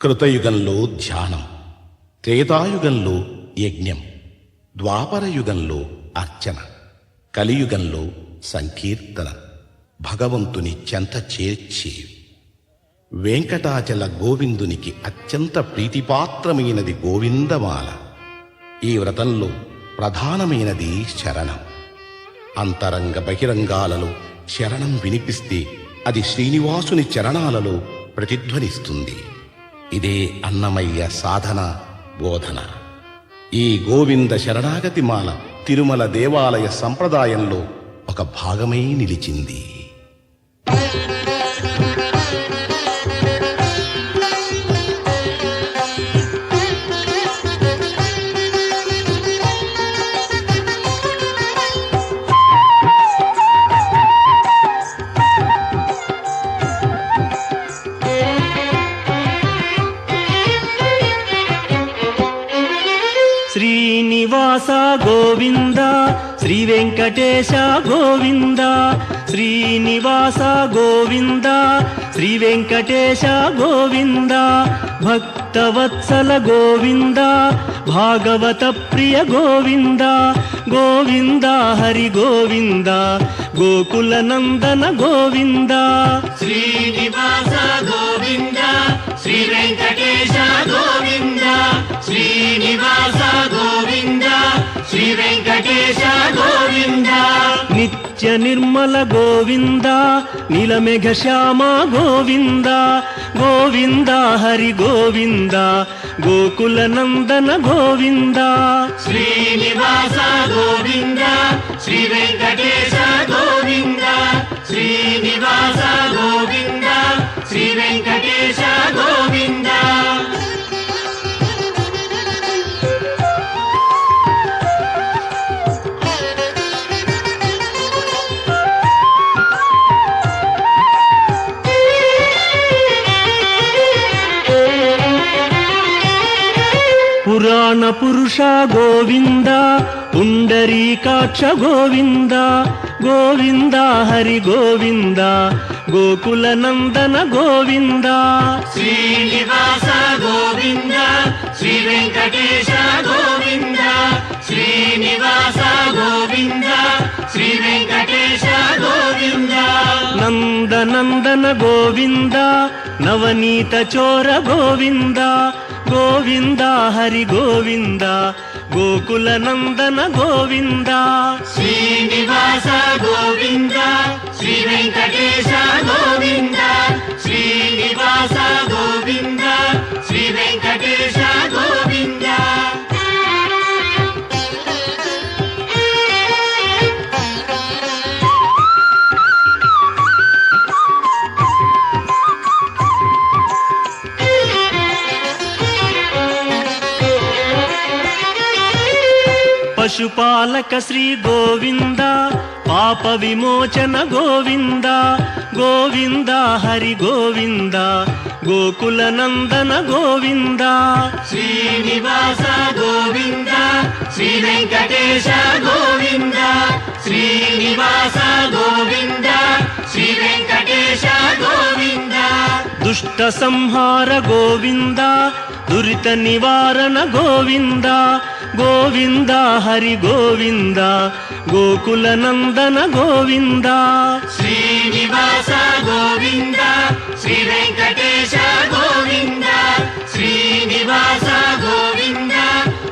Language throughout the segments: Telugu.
కృతయుగంలో ధ్యానం, త్రేతాయుగంలో యజ్ఞం, ద్వాపరయుగంలో అర్చన, కలియుగంలో సంకీర్తన, భగవంతుని చెంత చేర్చేవి. వెంకటాచల గోవిందునికి అత్యంత ప్రీతిపాత్రమైనది గోవిందమాల. ఈ వ్రతంలో ప్రధానమైనది శరణం. అంతరంగ బహిరంగాలలో శరణం వినిపిస్తే అది శ్రీనివాసుని చరణాలలో ప్రతిధ్వనిస్తుంది. ఇదే అన్నమయ్య సాధన బోధన. ఈ గోవింద శరణాగతి మాల తిరుమల దేవాలయ సంప్రదాయంలో ఒక భాగమై నిలిచింది. శ్రీనివాస గోవింద, శ్రీ వెంకటేశ గోవింద. శ్రీనివాస గోవింద, శ్రీ వెంకటేశ గోవింద. భక్తవత్సల గోవింద, భాగవత ప్రియ గోవింద. గోవింద హరి గోవింద, గోకుల నందన గోవింద. శ్రీనివాస గోవింద, శ్రీ వెంకటేశ గోవింద. శ్రీనివాస గోవింద, శ్రీ వెంకటేశ గోవింద. నిత్య నిర్మల గోవింద, నీలమేఘ శ్యామ గోవింద. గోవింద హరి గోవింద, గోకుల నందన గోవింద. శ్రీనివాస గోవింద, శ్రీ వెంకటేశ గోవింద. శ్రీనివాస గోవింద, శ్రీ వెంకటేశ గోవింద. పురాణ పురుష గోవింద, పుండరీకాక్ష గోవింద. గోవింద హరి గోవింద, గోకుల నందన గోవింద. శ్రీనివాస గోవింద, శ్రీ వెంకటేశ గోవింద. శ్రీనివాస గోవింద, శ్రీ వెంకటేశ గోవింద. నందనందన గోవింద, నవనీత చోర గోవింద. గోవింద హరి గోవింద, గోకుల నందన గోవింద. శ్రీనివాస గోవింద, శ్రీ వెంకటేశ గోవింద. శ్రీనివాస గోవింద, శ్రీ వెంకటేశ గోవింద. పశుపాలక శ్రీ గోవింద, పాప విమోచన గోవింద. గోవింద హరి గోవింద, గోకుల నందన గోవింద. శ్రీనివాస గోవింద, శ్రీ వెంకటేశ గోవింద. శ్రీనివాస గోవింద, శ్రీ వెంకటేశ గోవింద. దుష్ట సంహార గోవింద, దురిత నివారణ గోవింద. గోవింద హరి గోవింద, గోకుల నందన గోవింద. శ్రీనివాస గోవింద, శ్రీ వెంకటేశ గోవింద. శ్రీనివాస గోవింద,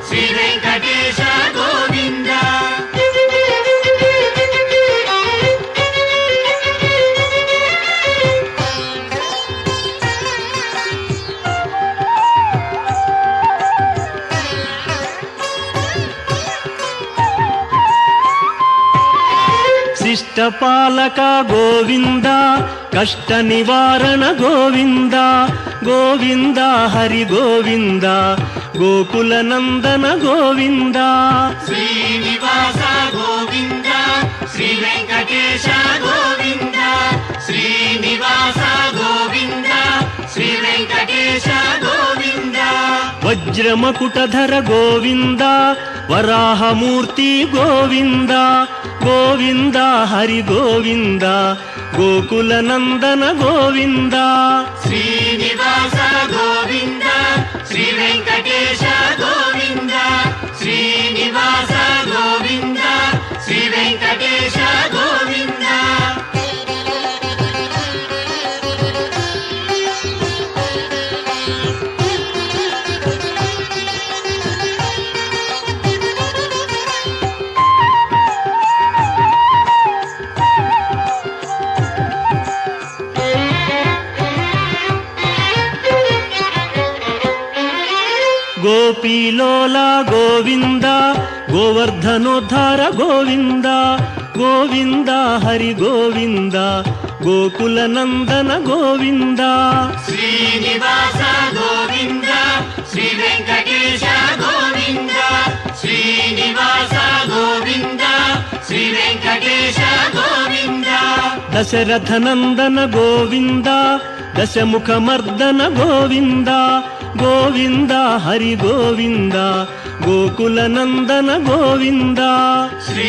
శ్రీ వెంకటేశ గోవింద. శిష్టపాలక గోవింద, కష్ట నివారణ గోవింద. గోవింద హరి గోవింద, గోకుల నందన గోవింద. శ్రీనివాస గోవింద, శ్రీ వెంకటేశ గోవింద. శ్రీనివాస గోవింద, శ్రీ వెంకటేశ గోవింద. వజ్రమకుటధర గోవింద, వరాహమూర్తి గోవింద. గోవింద హరి గోవింద, గోకుల నందన గోవింద. శ్రీనివాస గోవింద, గోపీలోల గోవింద గోవర్ధనోద్ధార గోవింద గోవింద హరి గోవింద గోకుల నందన గోవింద శ్రీనివాస గోవింద శ్రీ వెంకటేశ గోవింద శ్రీనివాస గోవింద శ్రీ వెంకటేశ గోవింద దశరథ నందన గోవింద దశముఖమర్దన గోవింద గోవింద హరి గోవింద గోకుల నందన గోవింద శ్రీ